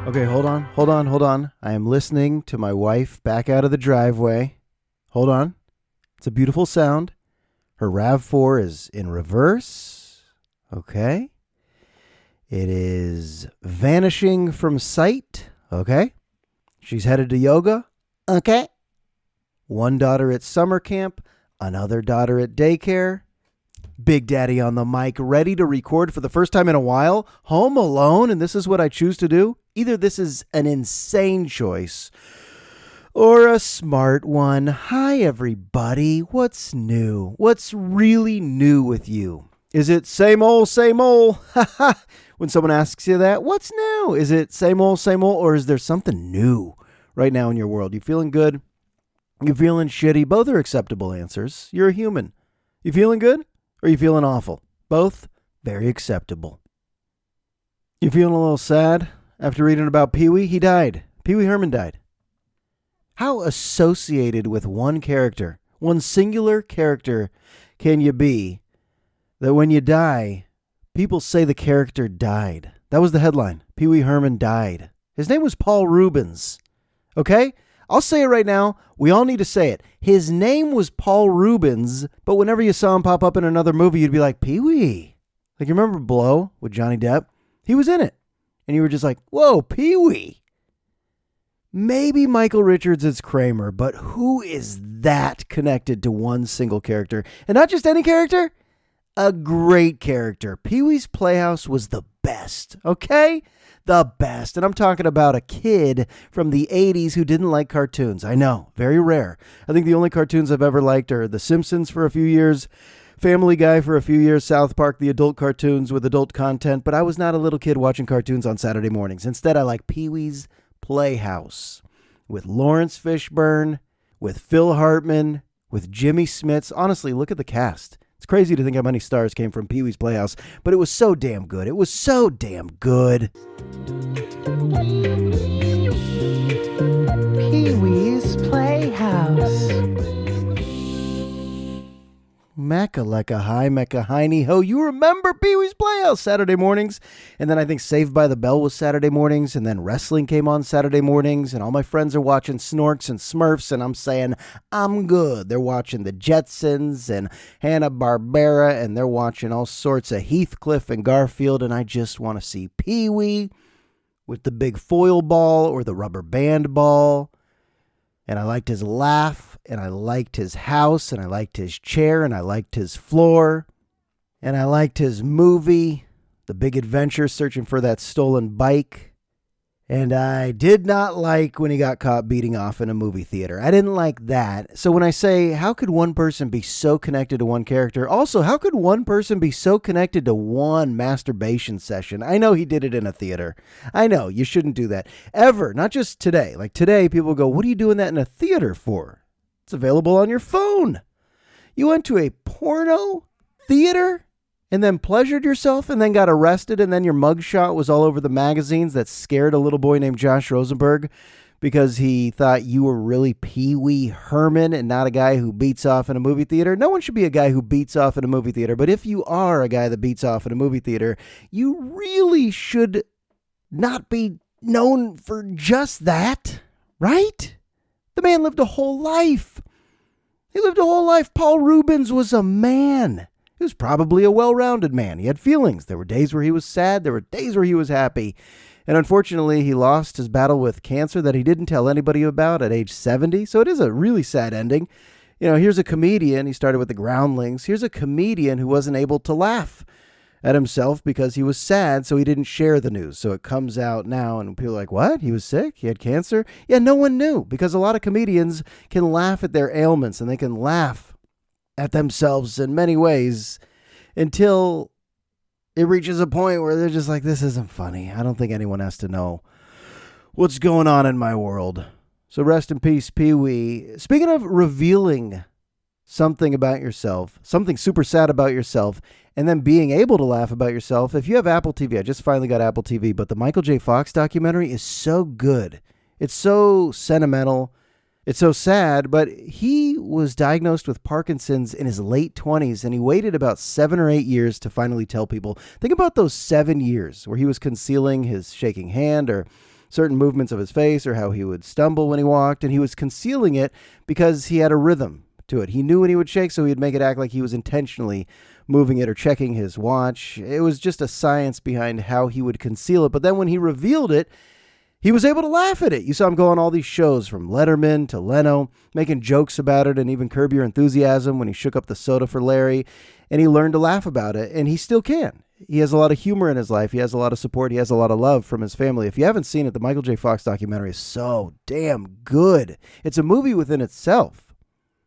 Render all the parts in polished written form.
Okay, hold on. I am listening to my wife back out of the driveway. Hold on. It's a beautiful sound. Her RAV4 is in reverse. Okay. It is vanishing from sight. Okay. She's headed to yoga. Okay. One daughter at summer camp. Another daughter at daycare. Big Daddy on the mic, ready to record for the first time in a while. Home alone, and this is what I choose to do. Either this is an insane choice or a smart one. Hi, everybody. What's new? What's really new with you? Is it same old, same old? When someone asks you that, what's new? Is it same old, or is there something new right now in your world? You feeling good? You feeling shitty? Both are acceptable answers. You're a human. You feeling good? Or are you feeling awful? Both very acceptable. You feeling a little sad after reading about Pee-wee? He died. Pee-wee Herman died. How associated with one character, one singular character, can you be that when you die, people say the character died? That was the headline. Pee-wee Herman died. His name was Paul Reubens. Okay? I'll say it right now. We all need to say it. His name was Paul Reubens, but whenever you saw him pop up in another movie, you'd be like, Pee-wee. Like, you remember Blow with Johnny Depp? He was in it. And you were just like, whoa, Pee-wee. Maybe Michael Richards is Kramer, but who is that connected to one single character? And not just any character, a great character. Pee-wee's Playhouse was the best, okay? The best. And I'm talking about a kid from the 80s who didn't like cartoons. I know, very rare. I think the only cartoons I've ever liked are The Simpsons for a few years, Family Guy for a few years, South Park, the adult cartoons with adult content. But I was not a little kid watching cartoons on Saturday mornings. Instead, I like Pee-wee's Playhouse with Lawrence Fishburne, with Phil Hartman, with Jimmy Smits. Honestly, look at the cast. It's crazy to think how many stars came from Pee-wee's Playhouse, but it was so damn good. It was so damn good. Pee-wee's Playhouse. Mecca-lecca hi, mecca-hiney ho. You remember Pee-wee's Playhouse Saturday mornings? And then I think Saved by the Bell was Saturday mornings, and then wrestling came on Saturday mornings, and all my friends are watching Snorks and Smurfs, and I'm saying, I'm good. They're watching the Jetsons and Hanna-Barbera, and they're watching all sorts of Heathcliff and Garfield, and I just want to see Pee-wee with the big foil ball or the rubber band ball. And I liked his laugh, and I liked his house, and I liked his chair, and I liked his floor, and I liked his movie, The Big Adventure, searching for that stolen bike. And I did not like when he got caught beating off in a movie theater. I didn't like that. So when I say, how could one person be so connected to one character? Also, how could one person be so connected to one masturbation session? I know he did it in a theater. I know, you shouldn't do that. Ever. Not just today. Like today, people go, what are you doing that in a theater for? It's available on your phone. You went to a porno theater and then pleasured yourself and then got arrested, and then your mugshot was all over the magazines that scared a little boy named Josh Rosenberg because he thought you were really Pee-wee Herman and not a guy who beats off in a movie theater. No one should be a guy who beats off in a movie theater, but if you are a guy that beats off in a movie theater, you really should not be known for just that, right? The man lived a whole life. He lived a whole life. Paul Reubens was a man. He was probably a well-rounded man. He had feelings. There were days where he was sad. There were days where he was happy. And unfortunately, he lost his battle with cancer that he didn't tell anybody about at age 70. So it is a really sad ending. You know, here's a comedian. He started with the Groundlings. Here's a comedian who wasn't able to laugh at himself because he was sad, so he didn't share the news. So it comes out now, and people are like, what? He was sick? He had cancer? Yeah, no one knew, because a lot of comedians can laugh at their ailments, and they can laugh at themselves in many ways until it reaches a point where they're just like, this isn't funny. I don't think anyone has to know what's going on in my world. So rest in peace, Pee-wee. Speaking of revealing something about yourself, something super sad about yourself, and then being able to laugh about yourself, if you have Apple TV, I just finally got Apple TV, but the Michael J. Fox documentary is so good. It's so sentimental. It's so sad, but he was diagnosed with Parkinson's in his late 20s, and he waited about 7 or 8 years to finally tell people. Think about those 7 years where he was concealing his shaking hand or certain movements of his face or how he would stumble when he walked, and he was concealing it because he had a rhythm to it. He knew when he would shake, so he'd make it act like he was intentionally moving it or checking his watch. It was just a science behind how he would conceal it. But then when he revealed it, he was able to laugh at it. You saw him go on all these shows from Letterman to Leno, making jokes about it, and even Curb Your Enthusiasm when he shook up the soda for Larry, and he learned to laugh about it, and he still can. He has a lot of humor in his life. He has a lot of support. He has a lot of love from his family. If you haven't seen it, the Michael J. Fox documentary is so damn good. It's a movie within itself.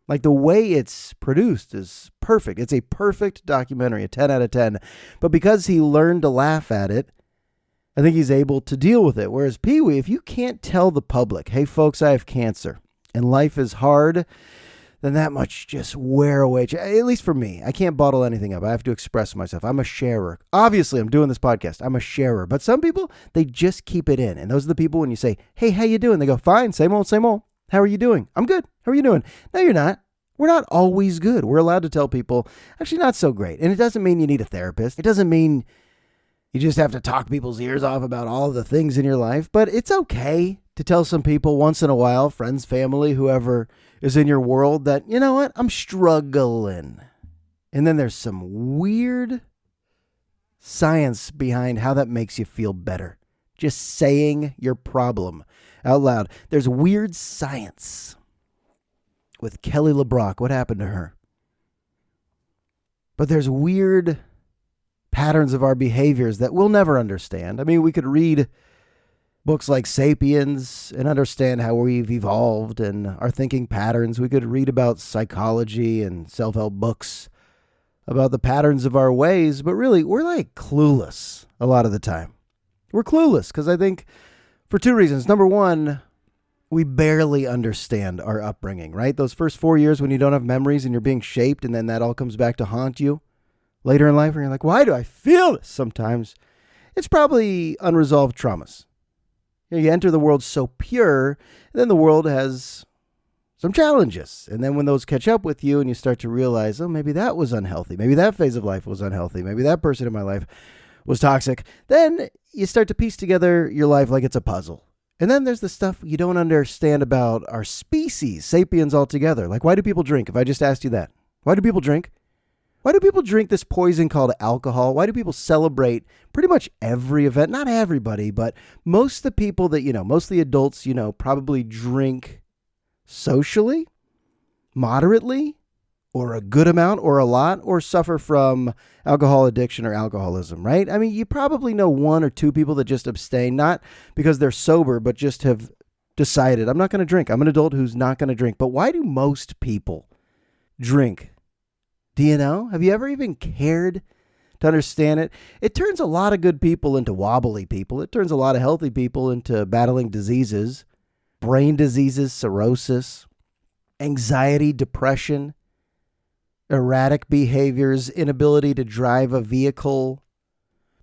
Like, the way it's produced is perfect. It's a perfect documentary, a 10 out of 10. But because he learned to laugh at it, I think he's able to deal with it. Whereas Pee-wee, if you can't tell the public, hey, folks, I have cancer and life is hard, then that much just wear away. At least for me, I can't bottle anything up. I have to express myself. I'm a sharer. Obviously, I'm doing this podcast. I'm a sharer. But some people, they just keep it in. And those are the people when you say, hey, how you doing? They go, fine, same old, same old. How are you doing? I'm good. How are you doing? No, you're not. We're not always good. We're allowed to tell people, actually not so great. And it doesn't mean you need a therapist. It doesn't mean you just have to talk people's ears off about all the things in your life. But it's okay to tell some people once in a while, friends, family, whoever is in your world, that, you know what, I'm struggling. And then there's some weird science behind how that makes you feel better. Just saying your problem out loud. There's weird science with Kelly LeBrock. What happened to her? But there's weird patterns of our behaviors that we'll never understand. I mean, we could read books like Sapiens and understand how we've evolved and our thinking patterns. We could read about psychology and self-help books about the patterns of our ways, but really, we're like clueless a lot of the time. We're clueless because I think for two reasons. Number one, we barely understand our upbringing, right? Those first 4 years when you don't have memories and you're being shaped, and then that all comes back to haunt you later in life, and you're like, why do I feel this sometimes? It's probably unresolved traumas. You enter the world so pure, and then the world has some challenges. And then when those catch up with you and you start to realize, oh, maybe that was unhealthy. Maybe that phase of life was unhealthy. Maybe that person in my life was toxic. Then you start to piece together your life like it's a puzzle. And then there's the stuff you don't understand about our species, sapiens altogether. Like, why do people drink? If I just asked you that, why do people drink? Why do people drink this poison called alcohol? Why do people celebrate pretty much every event? Not everybody, but most of the people that, most of the adults, probably drink socially, moderately, or a good amount, or a lot, or suffer from alcohol addiction or alcoholism, right? I mean, you probably know one or two people that just abstain, not because they're sober, but just have decided, I'm not going to drink. I'm an adult who's not going to drink. But why do most people drink? Do you know? Have you ever even cared to understand it? It turns a lot of good people into wobbly people. It turns a lot of healthy people into battling diseases, brain diseases, cirrhosis, anxiety, depression, erratic behaviors, inability to drive a vehicle,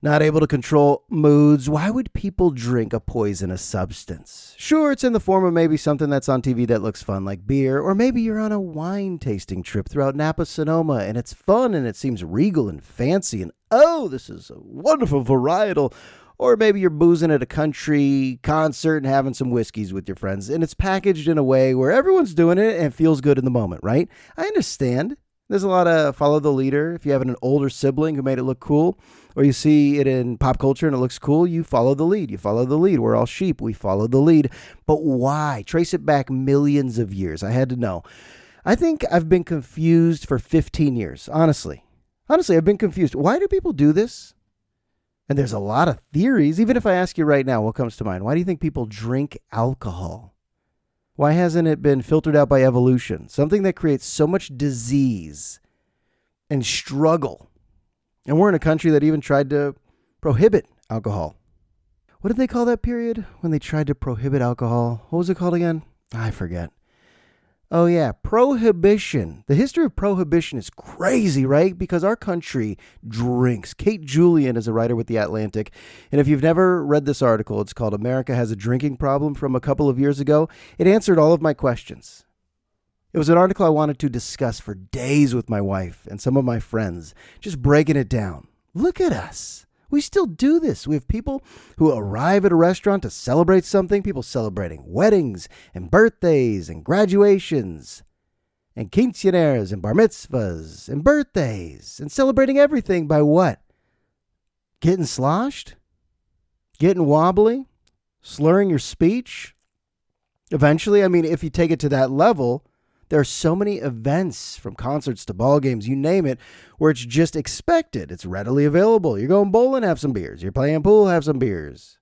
not able to control moods. Why would people drink a poisonous substance? Sure, it's in the form of maybe something that's on TV that looks fun, like beer, or maybe you're on a wine tasting trip throughout Napa, Sonoma, and it's fun and it seems regal and fancy, and oh, this is a wonderful varietal. Or maybe you're boozing at a country concert and having some whiskeys with your friends, and it's packaged in a way where everyone's doing it and it feels good in the moment, right? I understand. There's a lot of follow the leader. If you have an older sibling who made it look cool, or you see it in pop culture and it looks cool, you follow the lead. You follow the lead. We're all sheep. We follow the lead. But why? Trace it back millions of years. I had to know. I think I've been confused for 15 years. Honestly, I've been confused. Why do people do this? And there's a lot of theories. Even if I ask you right now, what comes to mind? Why do you think people drink alcohol? Why hasn't it been filtered out by evolution? Something that creates so much disease and struggle. And we're in a country that even tried to prohibit alcohol. What did they call that period when they tried to prohibit alcohol? What was it called again? I forget. Oh yeah, prohibition. The history of prohibition is crazy, right? Because our country drinks. Kate Julian is a writer with The Atlantic. And if you've never read this article, it's called America Has a Drinking Problem from a couple of years ago. It answered all of my questions. It was an article I wanted to discuss for days with my wife and some of my friends, just breaking it down. Look at us. We still do this. We have people who arrive at a restaurant to celebrate something, people celebrating weddings and birthdays and graduations and quinceañeras and bar mitzvahs and birthdays and celebrating everything by what? Getting sloshed? Getting wobbly? Slurring your speech? Eventually, I mean, if you take it to that level, there are so many events, from concerts to ball games, you name it, where it's just expected. It's readily available. You're going bowling, have some beers. You're playing pool, have some beers.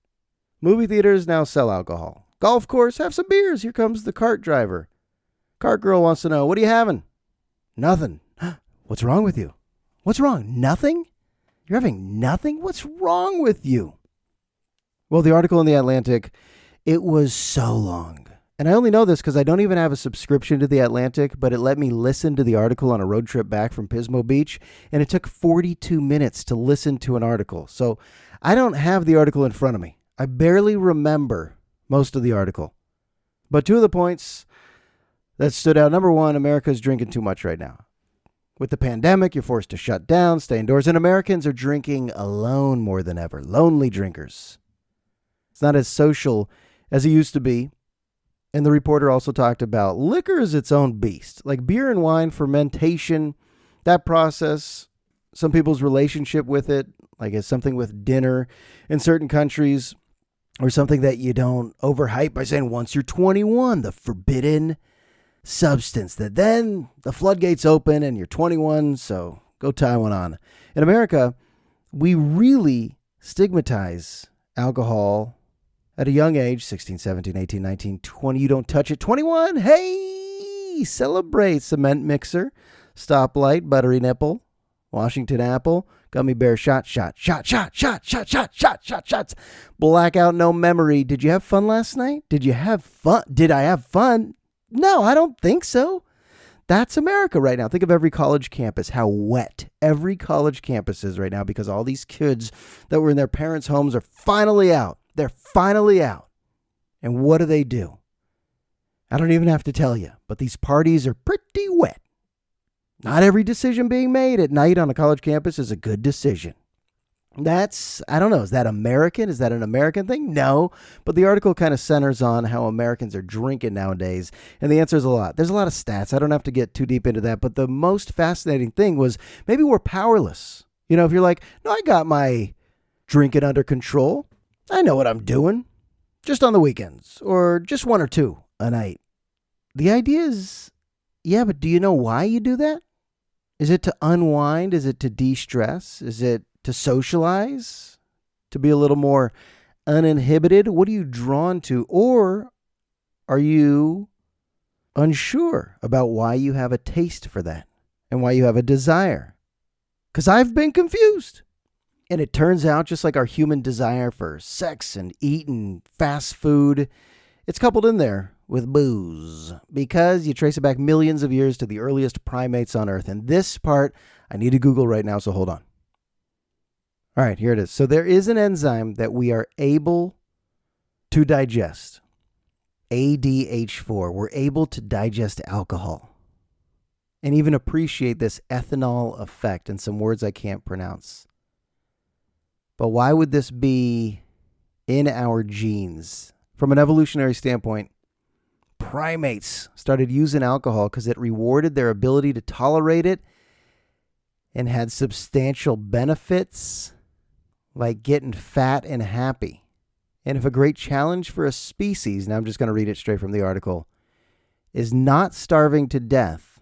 Movie theaters now sell alcohol. Golf course, have some beers. Here comes the cart driver. Cart girl wants to know, what are you having? Nothing. What's wrong with you? What's wrong? Nothing? You're having nothing? What's wrong with you? Well, the article in The Atlantic, it was so long. And I only know this because I don't even have a subscription to The Atlantic, but it let me listen to the article on a road trip back from Pismo Beach, and it took 42 minutes to listen to an article. So I don't have the article in front of me. I barely remember most of the article. But two of the points that stood out. Number one, America's drinking too much right now. With the pandemic, you're forced to shut down, stay indoors, and Americans are drinking alone more than ever. Lonely drinkers. It's not as social as it used to be. And the reporter also talked about liquor is its own beast. Like beer and wine, fermentation, that process, some people's relationship with it, like it's something with dinner in certain countries, or something that you don't overhype by saying once you're 21, the forbidden substance, that then the floodgates open and you're 21, so go tie one on. In America, we really stigmatize alcohol at a young age, 16, 17, 18, 19, 20, you don't touch it. 21, hey, celebrate. Cement mixer, stoplight, buttery nipple, Washington apple, gummy bear, shots. Blackout, no memory. Did you have fun last night? Did you have fun? Did I have fun? No, I don't think so. That's America right now. Think of every college campus, how wet every college campus is right now because all these kids that were in their parents' homes are finally out. They're finally out. And what do? I don't even have to tell you, but these parties are pretty wet. Not every decision being made at night on a college campus is a good decision. I don't know, is that American? Is that an American thing? No, but the article kind of centers on how Americans are drinking nowadays, and the answer is a lot. There's a lot of stats. I don't have to get too deep into that, but the most fascinating thing was maybe we're powerless. You know, if you're like, no, I got my drinking under control. I know what I'm doing, just on the weekends, or just one or two a night. The idea is, yeah, but do you know why you do that? Is it to unwind? Is it to de-stress? Is it to socialize? To be a little more uninhibited? What are you drawn to? Or are you unsure about why you have a taste for that and why you have a desire? Because I've been confused. And it turns out, just like our human desire for sex and eating fast food, it's coupled in there with booze, because you trace it back millions of years to the earliest primates on Earth. And this part, I need to Google right now, so hold on. All right, here it is. So there is an enzyme that we are able to digest, ADH4. We're able to digest alcohol and even appreciate this ethanol effect in some words I can't pronounce. But why would this be in our genes? From an evolutionary standpoint, primates started using alcohol because it rewarded their ability to tolerate it and had substantial benefits like getting fat and happy. And if a great challenge for a species, now I'm just going to read it straight from the article, is not starving to death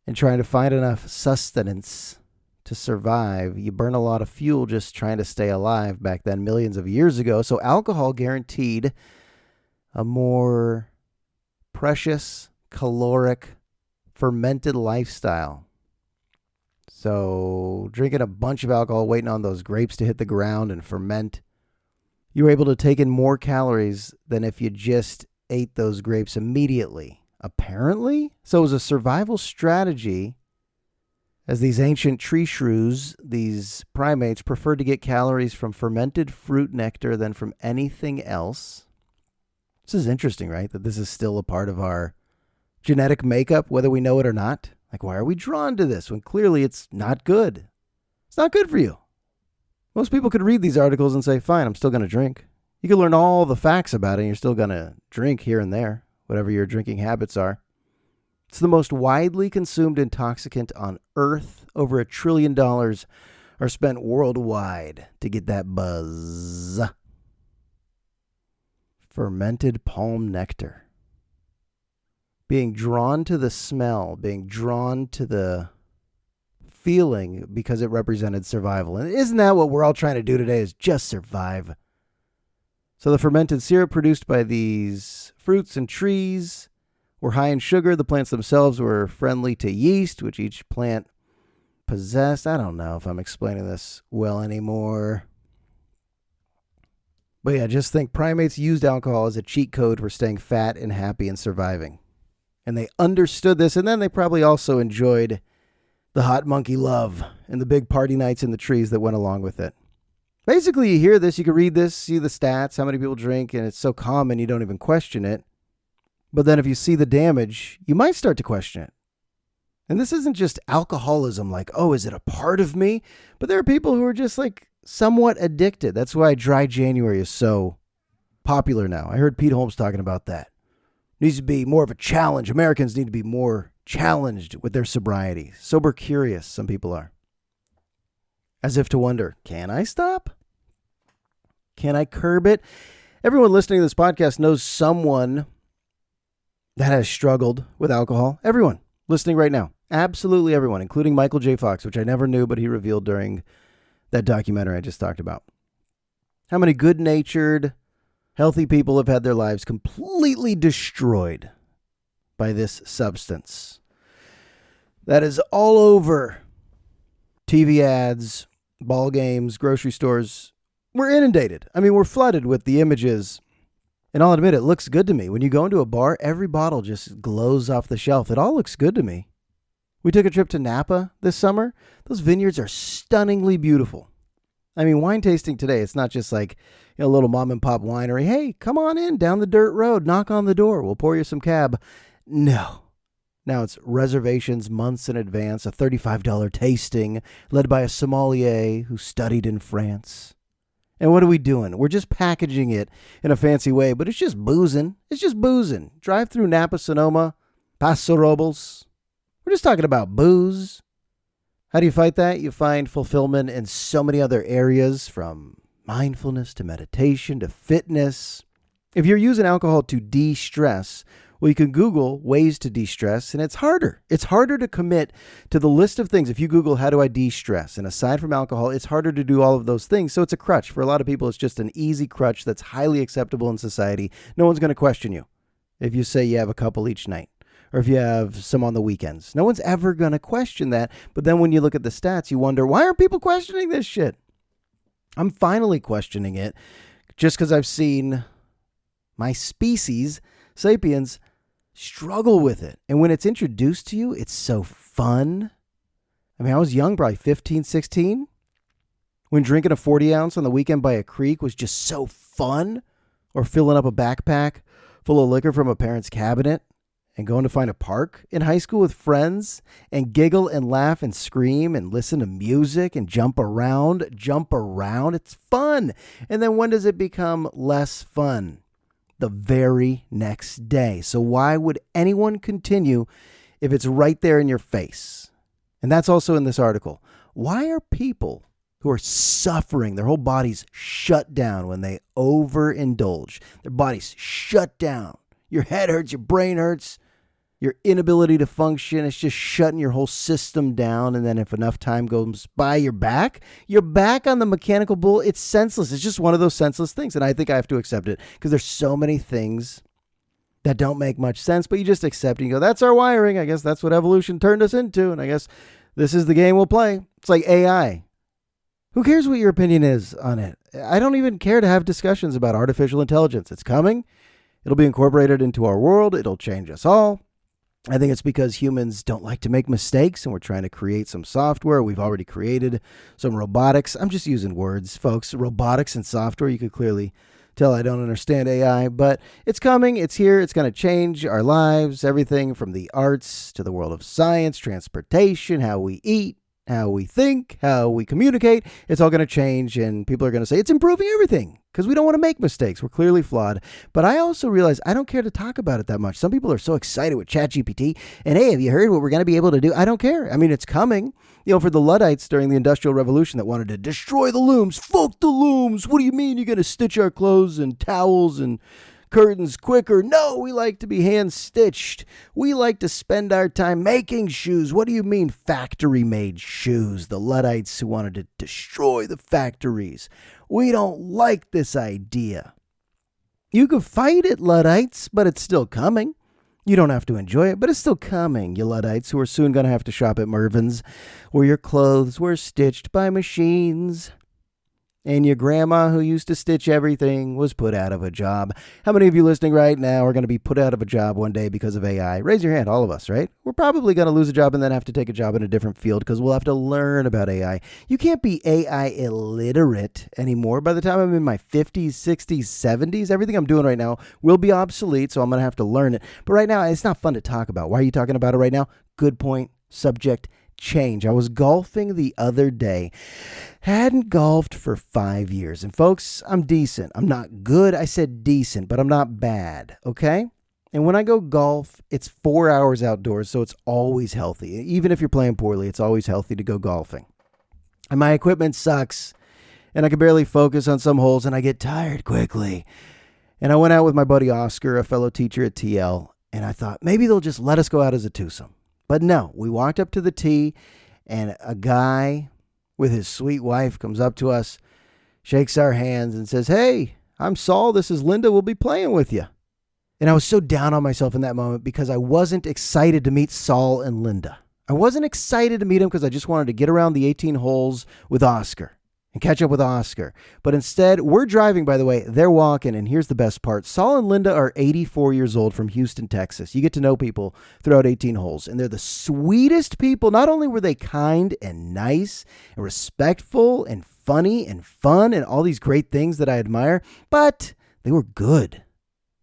and trying to find enough sustenance to survive, you burn a lot of fuel just trying to stay alive back then, millions of years ago. So alcohol guaranteed a more precious, caloric, fermented lifestyle. So drinking a bunch of alcohol, waiting on those grapes to hit the ground and ferment, you were able to take in more calories than if you just ate those grapes immediately, apparently. So it was a survival strategy. As these ancient tree shrews, these primates preferred to get calories from fermented fruit nectar than from anything else. This is interesting, right? That this is still a part of our genetic makeup, whether we know it or not. Like, why are we drawn to this when clearly it's not good? It's not good for you. Most people could read these articles and say, fine, I'm still going to drink. You can learn all the facts about it and you're still going to drink here and there, whatever your drinking habits are. It's the most widely consumed intoxicant on Earth. Over $1 trillion are spent worldwide to get that buzz. Fermented palm nectar. Being drawn to the smell, being drawn to the feeling because it represented survival. And isn't that what we're all trying to do today, is just survive? So the fermented syrup produced by these fruits and trees were high in sugar. The plants themselves were friendly to yeast, which each plant possessed. I don't know if I'm explaining this well anymore. But yeah, just think primates used alcohol as a cheat code for staying fat and happy and surviving. And they understood this, and then they probably also enjoyed the hot monkey love and the big party nights in the trees that went along with it. Basically, you hear this, you can read this, see the stats, how many people drink, and it's so common you don't even question it. But then if you see the damage, you might start to question it. And this isn't just alcoholism, like, oh, is it a part of me? But there are people who are just like somewhat addicted. That's why Dry January is so popular now. I heard Pete Holmes talking about that. Needs to be more of a challenge. Americans need to be more challenged with their sobriety. Sober curious, some people are. As if to wonder, can I stop? Can I curb it? Everyone listening to this podcast knows someone that has struggled with alcohol. Everyone listening right now. Absolutely everyone, including Michael J. Fox, which I never knew, but he revealed during that documentary I just talked about. How many good-natured, healthy people have had their lives completely destroyed by this substance that is all over TV ads, ball games, grocery stores. We're inundated. I mean, we're flooded with the images. And I'll admit, it looks good to me. When you go into a bar, every bottle just glows off the shelf. It all looks good to me. We took a trip to Napa this summer. Those vineyards are stunningly beautiful. I mean, wine tasting today, it's not just like a little mom and pop winery. Hey, come on in down the dirt road. Knock on the door. We'll pour you some cab. No. Now it's reservations months in advance, a $35 tasting led by a sommelier who studied in France. And what are we doing? We're just packaging it in a fancy way, but it's just boozing. It's just boozing. Drive through Napa, Sonoma, Paso Robles. We're just talking about booze. How do you fight that? You find fulfillment in so many other areas, from mindfulness to meditation to fitness. If you're using alcohol to de-stress, well, you can Google ways to de-stress, and it's harder. It's harder to commit to the list of things. If you Google, how do I de-stress? And aside from alcohol, it's harder to do all of those things. So it's a crutch. For a lot of people, it's just an easy crutch that's highly acceptable in society. No one's going to question you if you say you have a couple each night, or if you have some on the weekends. No one's ever going to question that. But then when you look at the stats, you wonder, why aren't people questioning this shit? I'm finally questioning it just because I've seen my species, sapiens, struggle with it. And when it's introduced to you, it's so fun. I mean, I was young, probably 15, 16, when drinking a 40 ounce on the weekend by a creek was just so fun. Or filling up a backpack full of liquor from a parent's cabinet and going to find a park in high school with friends and giggle and laugh and scream and listen to music and jump around. It's fun. And then when does it become less fun? The very next day. So why would anyone continue if it's right there in your face? And that's also in this article. Why are people who are suffering, their whole bodies shut down when they overindulge? Their bodies shut down. Your head hurts, your brain hurts, your inability to function. It's just shutting your whole system down. And then if enough time goes by, you're back on the mechanical bull. It's senseless. It's just one of those senseless things. And I think I have to accept it because there's so many things that don't make much sense, but you just accept it. You go, that's our wiring. I guess that's what evolution turned us into. And I guess this is the game we'll play. It's like AI. Who cares what your opinion is on it? I don't even care to have discussions about artificial intelligence. It's coming. It'll be incorporated into our world. It'll change us all. I think it's because humans don't like to make mistakes, and we're trying to create some software. We've already created some robotics. I'm just using words, folks. Robotics and software. You could clearly tell I don't understand AI, but it's coming. It's here. It's going to change our lives, everything from the arts to the world of science, transportation, how we eat, how we think, how we communicate. It's all going to change, and people are going to say it's improving everything because we don't want to make mistakes. We're clearly flawed. But I also realize I don't care to talk about it that much. Some people are so excited with ChatGPT, and hey, have you heard what we're going to be able to do? I don't care. I mean, it's coming. For the Luddites during the Industrial Revolution that wanted to destroy the looms, fuck the looms. What do you mean you're going to stitch our clothes and towels and curtains quicker? No, we like to be hand stitched. We like to spend our time making shoes. What do you mean factory made shoes? The Luddites who wanted to destroy the factories. We don't like this idea. You could fight it, Luddites, but it's still coming. You don't have to enjoy it, but it's still coming, you Luddites who are soon going to have to shop at Mervyn's, where your clothes were stitched by machines. And your grandma who used to stitch everything was put out of a job. How many of you listening right now are going to be put out of a job one day because of AI? Raise your hand, all of us, right? We're probably going to lose a job and then have to take a job in a different field because we'll have to learn about AI. You can't be AI illiterate anymore. By the time I'm in my 50s, 60s, 70s, everything I'm doing right now will be obsolete, so I'm going to have to learn it. But right now, it's not fun to talk about. Why are you talking about it right now? Good point. Subject change. I was golfing the other day. Hadn't golfed for 5 years. And folks, I'm decent. I'm not good. I said decent, but I'm not bad. Okay? And when I go golf, it's 4 hours outdoors, so it's always healthy. Even if you're playing poorly, it's always healthy to go golfing. And my equipment sucks, and I can barely focus on some holes, and I get tired quickly. And I went out with my buddy Oscar, a fellow teacher at TL, and I thought maybe they'll just let us go out as a twosome. But no, we walked up to the tee, and a guy with his sweet wife comes up to us, shakes our hands, and says, "Hey, I'm Saul. This is Linda. We'll be playing with you." And I was so down on myself in that moment because I wasn't excited to meet Saul and Linda. I wasn't excited to meet him because I just wanted to get around the 18 holes with Oscar and catch up with Oscar. But instead, we're driving, by the way. They're walking, and here's the best part. Saul and Linda are 84 years old from Houston, Texas. You get to know people throughout 18 holes, and they're the sweetest people. Not only were they kind and nice and respectful and funny and fun and all these great things that I admire, but they were good.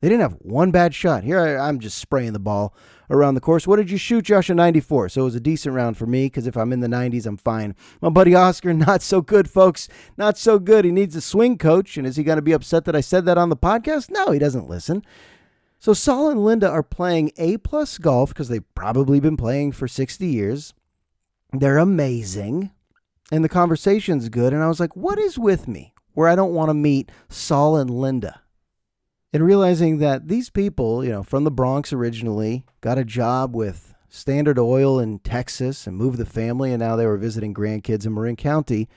They didn't have one bad shot. Here I'm just spraying the ball around the course. What did you shoot, Josh? A 94. So it was a decent round for me because if I'm in the 90s, I'm fine. My buddy Oscar, not so good, folks. Not so good. He needs a swing coach. And is he going to be upset that I said that on the podcast? No, he doesn't listen. So Saul and Linda are playing A-plus golf because they've probably been playing for 60 years. They're amazing. And the conversation's good. And I was like, what is with me where I don't want to meet Saul and Linda? And realizing that these people, from the Bronx originally, got a job with Standard Oil in Texas and moved the family, and now they were visiting grandkids in Marin County.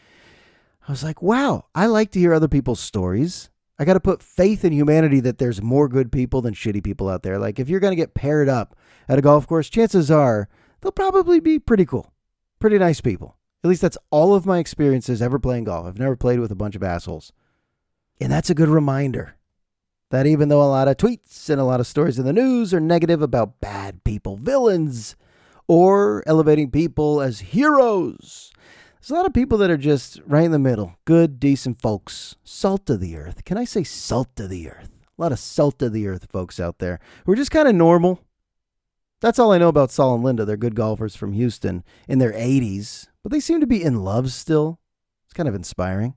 I was like, wow, I like to hear other people's stories. I got to put faith in humanity that there's more good people than shitty people out there. Like, if you're going to get paired up at a golf course, chances are they'll probably be pretty cool, pretty nice people. At least that's all of my experiences ever playing golf. I've never played with a bunch of assholes. And that's a good reminder that even though a lot of tweets and a lot of stories in the news are negative about bad people, villains, or elevating people as heroes, there's a lot of people that are just right in the middle. Good, decent folks. Salt of the earth. Can I say salt of the earth? A lot of salt of the earth folks out there who are just kind of normal. That's all I know about Saul and Linda. They're good golfers from Houston in their 80s, but they seem to be in love still. It's kind of inspiring.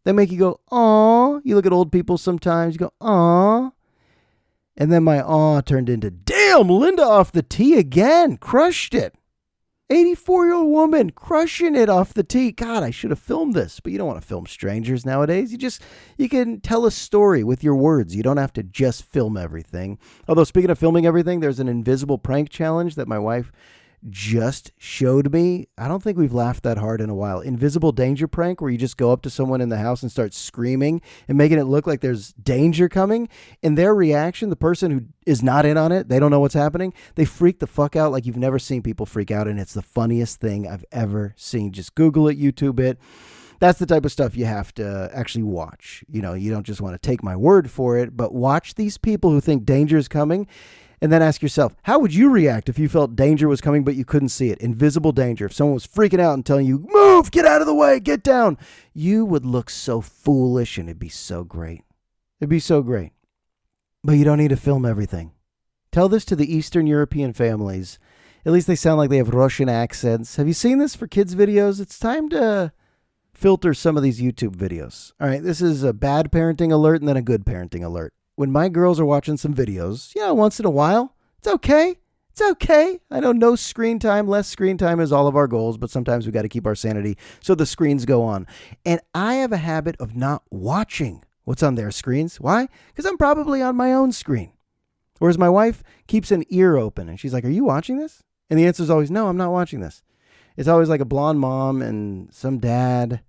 They make you go, aw. You look at old people sometimes, you go, aw. And then my aw turned into, damn, Linda off the tee again. Crushed it. 84-year-old woman crushing it off the tee. God, I should have filmed this, but you don't want to film strangers nowadays. You can tell a story with your words. You don't have to just film everything. Although, speaking of filming everything, there's an invisible prank challenge that my wife just showed me. I don't think we've laughed that hard in a while. Invisible danger prank, where you just go up to someone in the house and start screaming and making it look like there's danger coming. And their reaction, the person who is not in on it, they don't know what's happening. They freak the fuck out like you've never seen people freak out. And it's the funniest thing I've ever seen. Just Google it, YouTube it. That's the type of stuff you have to actually watch. You don't just want to take my word for it, but watch these people who think danger is coming. And then ask yourself, how would you react if you felt danger was coming but you couldn't see it? Invisible danger. If someone was freaking out and telling you, move, get out of the way, get down. You would look so foolish, and it'd be so great. It'd be so great. But you don't need to film everything. Tell this to the Eastern European families At least they sound like they have Russian accents. Have you seen this for kids' videos? It's time to filter some of these YouTube videos. All right, this is a bad parenting alert and then a good parenting alert. When my girls are watching some videos, once in a while, it's okay. It's okay. I know no screen time, less screen time is all of our goals, but sometimes we got to keep our sanity so the screens go on. And I have a habit of not watching what's on their screens. Why? Because I'm probably on my own screen. Whereas my wife keeps an ear open and she's like, "Are you watching this?" And the answer is always, "No, I'm not watching this." It's always like a blonde mom and some dad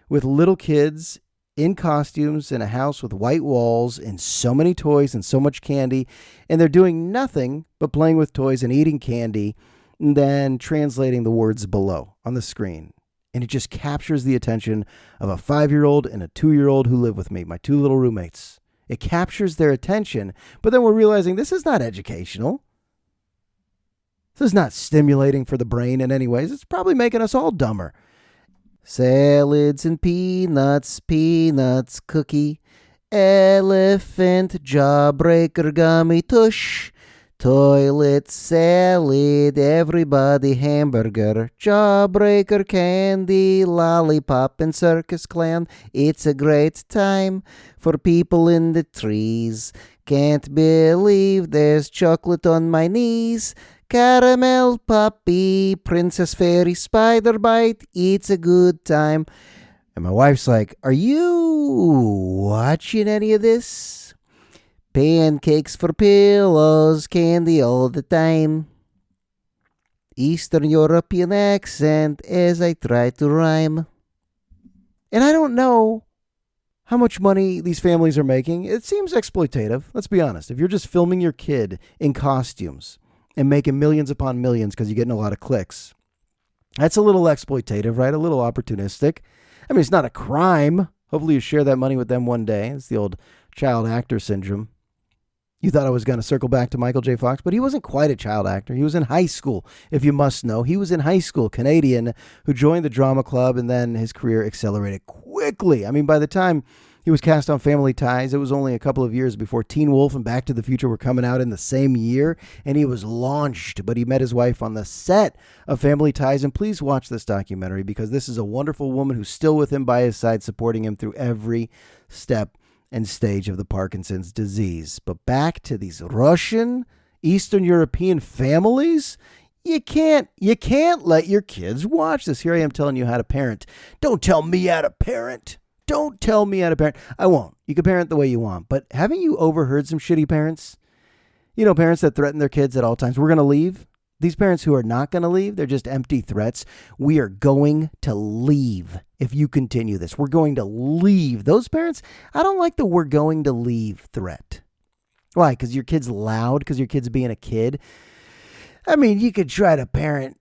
with little kids in costumes in a house with white walls and so many toys and so much candy. And they're doing nothing but playing with toys and eating candy and then translating the words below on the screen. And it just captures the attention of a 5-year-old and a 2-year-old who live with me, my 2 little roommates. It captures their attention, but then we're realizing this is not educational. This is not stimulating for the brain in any ways. It's probably making us all dumber. Salads and peanuts, cookie, elephant, jawbreaker, gummy tush, toilet, salad, everybody, hamburger, jawbreaker, candy, lollipop, and circus clown. It's a great time for people in the trees. Can't believe there's chocolate on my knees. Caramel puppy, princess fairy, spider bite. It's a good time. And my wife's like, "Are you watching any of this?" Pancakes for pillows, candy all the time. Eastern European accent as I try to rhyme. And I don't know how much money these families are making. It seems exploitative. Let's be honest. If you're just filming your kid in costumes and making millions upon millions because you're getting a lot of clicks, that's a little exploitative, right? A little opportunistic. I mean, it's not a crime. Hopefully you share that money with them one day. It's the old child actor syndrome. You thought I was going to circle back to Michael J. Fox, but he wasn't quite a child actor. He was in high school, if you must know. He was in high school, Canadian, who joined the drama club, and then his career accelerated quickly. I mean, by the time he was cast on Family Ties, it was only a couple of years before Teen Wolf and Back to the Future were coming out in the same year, and he was launched. But he met his wife on the set of Family Ties, and please watch this documentary because this is a wonderful woman who's still with him by his side, supporting him through every step and stage of the Parkinson's disease. But back to these Russian, Eastern European families. You can't let your kids watch this. Here I am telling you how to parent. Don't tell me how to parent. Don't tell me how to parent. I won't. You can parent the way you want. But haven't you overheard some shitty parents? You know, parents that threaten their kids at all times. We're going to leave. These parents who are not going to leave, they're just empty threats. We are going to leave if you continue this. We're going to leave. Those parents, I don't like the "we're going to leave" threat. Why? Because your kid's loud? Because your kid's being a kid? I mean, you could try to parent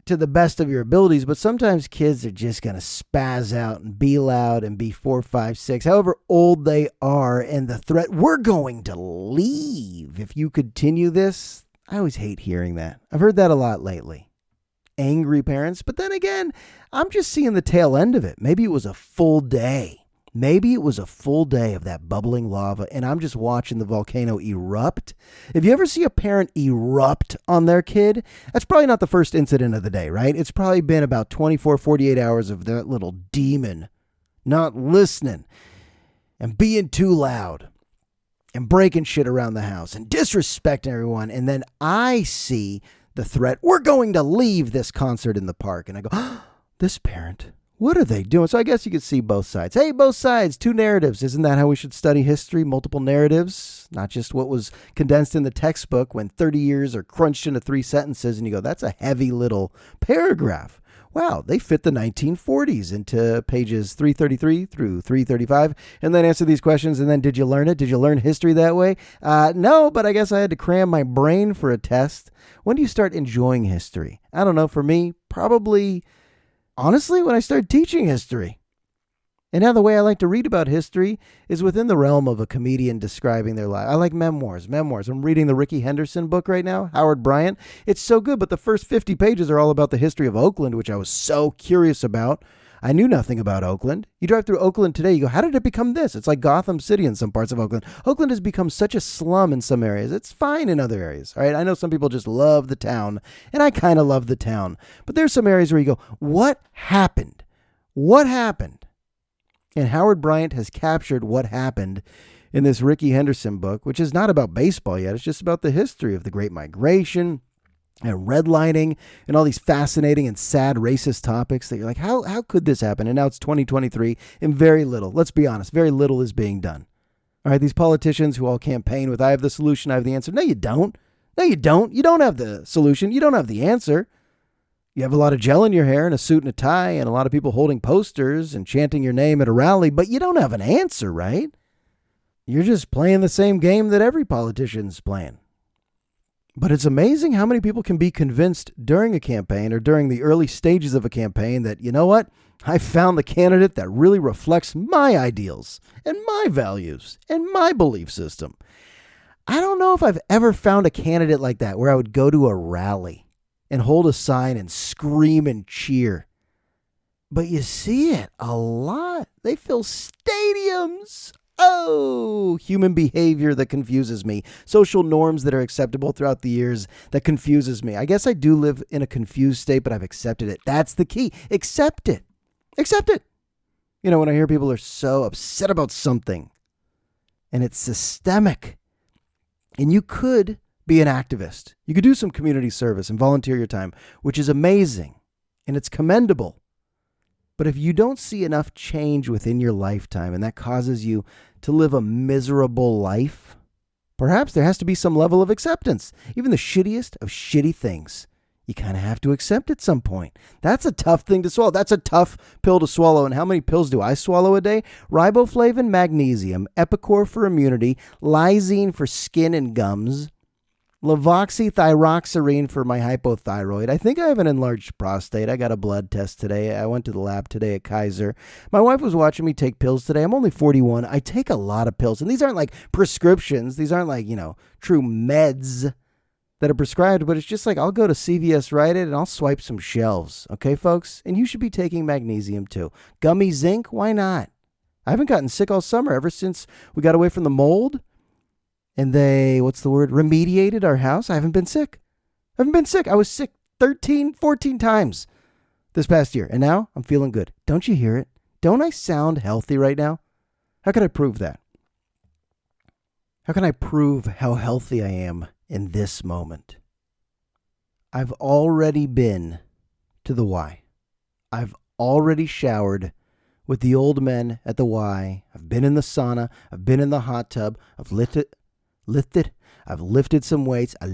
to the best of your abilities, but sometimes kids are just going to spaz out and be loud and be 4, 5, 6, however old they are. And the threat, "we're going to leave if you continue this." I always hate hearing that. I've heard that a lot lately. Angry parents. But then again, I'm just seeing the tail end of it. Maybe it was a full day. Maybe it was a full day of that bubbling lava, and I'm just watching the volcano erupt. If you ever see a parent erupt on their kid, that's probably not the first incident of the day, right? It's probably been about 24, 48 hours of that little demon not listening and being too loud and breaking shit around the house and disrespecting everyone. And then I see the threat, "we're going to leave this concert in the park." And I go, this parent, what are they doing? So I guess you could see both sides. Hey, both sides, 2 narratives. Isn't that how we should study history? Multiple narratives, not just what was condensed in the textbook when 30 years are crunched into 3 sentences. And you go, that's a heavy little paragraph. Wow, they fit the 1940s into pages 333 through 335 and then answer these questions. And then, did you learn it? Did you learn history that way? No, but I guess I had to cram my brain for a test. When do you start enjoying history? I don't know. For me, probably, honestly, when I started teaching history. And now the way I like to read about history is within the realm of a comedian describing their life. I like memoirs. I'm reading the Ricky Henderson book right now, Howard Bryant. It's so good, but the first 50 pages are all about the history of Oakland, which I was so curious about. I knew nothing about Oakland. You drive through Oakland today, you go, how did it become this? It's like Gotham City in some parts of Oakland. Oakland has become such a slum in some areas. It's fine in other areas. All right. I know some people just love the town, and I kind of love the town. But there's some areas where you go, what happened? What happened? And Howard Bryant has captured what happened in this Ricky Henderson book, which is not about baseball yet. It's just about the history of the Great Migration and redlining and all these fascinating and sad racist topics that you're like, how could this happen? And now it's 2023 and very little, let's be honest, very little is being done. All right, these politicians who all campaign with, I have the solution, I have the answer. No, you don't. No, you don't. You don't have the solution. You don't have the answer. You have a lot of gel in your hair and a suit and a tie and a lot of people holding posters and chanting your name at a rally, but you don't have an answer, right? You're just playing the same game that every politician's playing. But it's amazing how many people can be convinced during a campaign or during the early stages of a campaign that, you know what, I found the candidate that really reflects my ideals and my values and my belief system. I don't know if I've ever found a candidate like that where I would go to a rally and hold a sign and scream and cheer. But you see it a lot. They fill stadiums. Oh, human behavior that confuses me. Social norms that are acceptable throughout the years that confuses me. I guess I do live in a confused state, but I've accepted it. That's the key. Accept it. Accept it. You know, when I hear people are so upset about something and it's systemic, and you could be an activist. You could do some community service and volunteer your time, which is amazing and it's commendable. But if you don't see enough change within your lifetime and that causes you to live a miserable life, perhaps there has to be some level of acceptance. Even the shittiest of shitty things, you kind of have to accept at some point. That's a tough thing to swallow. That's a tough pill to swallow. And how many pills do I swallow a day? Riboflavin, magnesium, Epicor for immunity, lysine for skin and gums, Lavoxythyroxine for my hypothyroid. I think I have an enlarged prostate. I got a blood test today. I went to the lab today at Kaiser. My wife was watching me take pills today. I'm only 41. I take a lot of pills. And these aren't like prescriptions. These aren't like, true meds that are prescribed. But it's just like I'll go to CVS, Rite Aid, and I'll swipe some shelves. Okay, folks? And you should be taking magnesium too. Gummy zinc? Why not? I haven't gotten sick all summer ever since we got away from the mold. And they, remediated our house. I haven't been sick. I was sick 13, 14 times this past year. And now I'm feeling good. Don't you hear it? Don't I sound healthy right now? How can I prove that? How can I prove how healthy I am in this moment? I've already been to the Y. I've already showered with the old men at the Y. I've been in the sauna. I've been in the hot tub. I've lifted some weights. I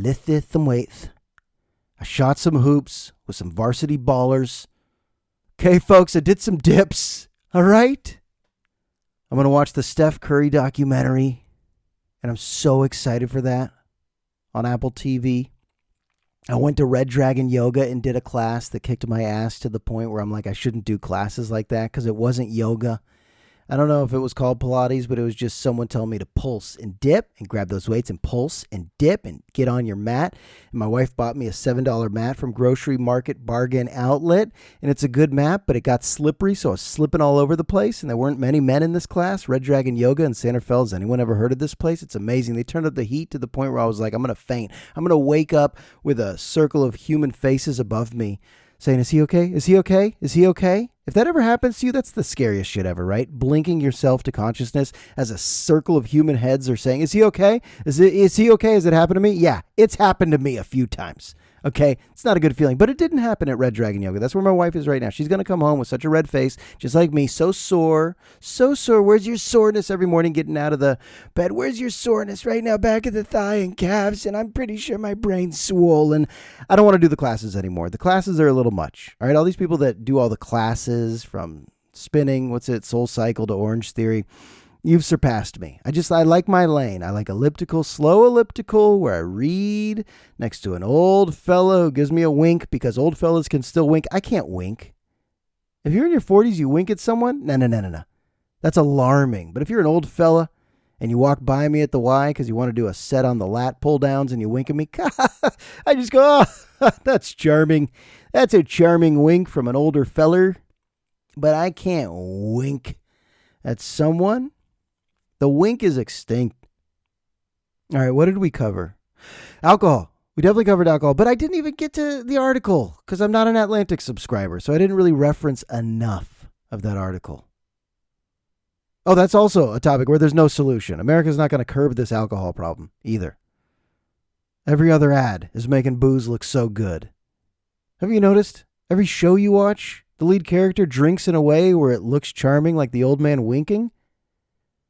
shot some hoops with some varsity ballers. Okay, folks, I did some dips. All right? I'm going to watch the Steph Curry documentary, and I'm so excited for that on Apple TV. I went to Red Dragon Yoga and did a class that kicked my ass to the point where I'm like, I shouldn't do classes like that because it wasn't yoga. I don't know if it was called Pilates, but it was just someone telling me to pulse and dip and grab those weights and pulse and dip and get on your mat. And my wife bought me a $7 mat from Grocery Market Bargain Outlet. And it's a good mat, but it got slippery, so I was slipping all over the place. And there weren't many men in this class. Red Dragon Yoga in Santa Fe. Has anyone ever heard of this place? It's amazing. They turned up the heat to the point where I was like, I'm going to faint. I'm going to wake up with a circle of human faces above me saying, is he okay? Is he okay? Is he okay? If that ever happens to you, that's the scariest shit ever, right? Blinking yourself to consciousness as a circle of human heads are saying, is he okay? Is he okay? Has it happened to me? Yeah, it's happened to me a few times. Okay, it's not a good feeling, but it didn't happen at Red Dragon Yoga. That's where my wife is right now. She's going to come home with such a red face, just like me, so sore. Where's your soreness every morning getting out of the bed? Where's your soreness right now? Back of the thigh and calves, and I'm pretty sure my brain's swollen. I don't want to do the classes anymore. The classes are a little much. All right, all these people that do all the classes from spinning, Soul Cycle to Orange Theory, you've surpassed me. I like my lane. I like elliptical, slow elliptical, where I read next to an old fella who gives me a wink because old fellas can still wink. I can't wink. If you're in your 40s, you wink at someone? No. That's alarming. But if you're an old fella and you walk by me at the Y because you want to do a set on the lat pull downs and you wink at me, I just go, oh, that's charming. That's a charming wink from an older feller. but I can't wink at someone. The wink is extinct. All right, what did we cover? Alcohol. We definitely covered alcohol, but I didn't even get to the article because I'm not an Atlantic subscriber, so I didn't really reference enough of that article. Oh, that's also a topic where there's no solution. America's not going to curb this alcohol problem either. Every other ad is making booze look so good. Have you noticed? Every show you watch, the lead character drinks in a way where it looks charming, like the old man winking.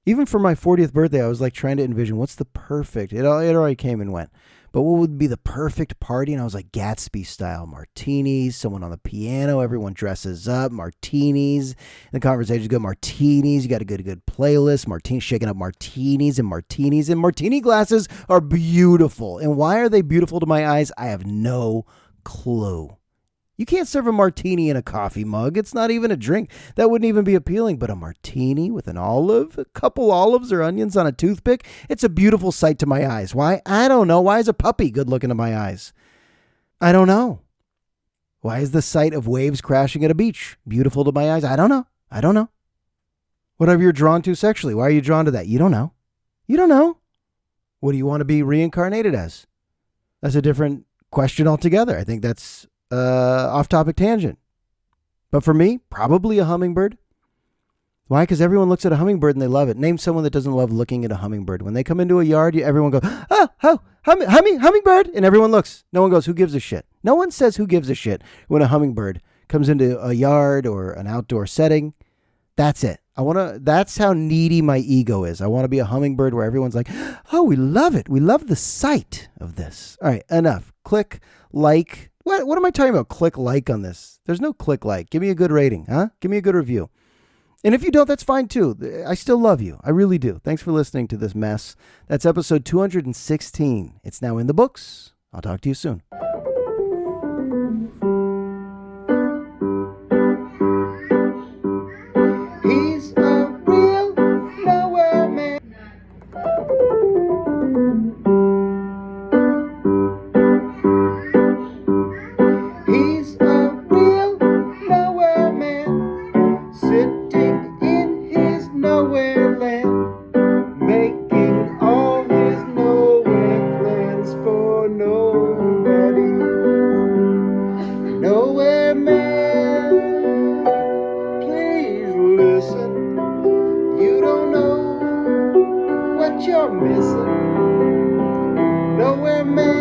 Even for my 40th birthday, I was like trying to envision what's the perfect, it already came and went, but what would be the perfect party? And I was like, Gatsby style martinis, someone on the piano, everyone dresses up, martinis. The conversation's good, martinis. You got a good playlist, martinis, shaking up martinis. And martini glasses are beautiful. And why are they beautiful to my eyes? I have no clue. You can't serve a martini in a coffee mug. It's not even a drink. That wouldn't even be appealing. But a martini with an olive, a couple olives or onions on a toothpick, it's a beautiful sight to my eyes. Why? I don't know. Why is a puppy good looking to my eyes? I don't know. Why is the sight of waves crashing at a beach beautiful to my eyes? I don't know. Whatever you're drawn to sexually, why are you drawn to that? You don't know. What do you want to be reincarnated as? That's a different question altogether. I think that's off-topic tangent. But for me, probably a hummingbird. Why? Because everyone looks at a hummingbird and they love it. Name someone that doesn't love looking at a hummingbird. When they come into a yard, everyone goes, hummingbird, and everyone looks. No one goes, who gives a shit? No one says who gives a shit when a hummingbird comes into a yard or an outdoor setting. That's it. That's how needy my ego is. I want to be a hummingbird where everyone's like, oh, we love it. We love the sight of this. All right, enough. Click, like. What am I talking about? Click like on this. There's no click like. Give me a good rating, huh? Give me a good review. And if you don't, that's fine too. I still love you. I really do. Thanks for listening to this mess. That's episode 216. It's now in the books. I'll talk to you soon. He's a real nowhere man. He's a real nowhere man, sitting in his nowhere land, making all his nowhere plans for nobody. Nowhere man, please listen. You don't know what you're missing. Nowhere man.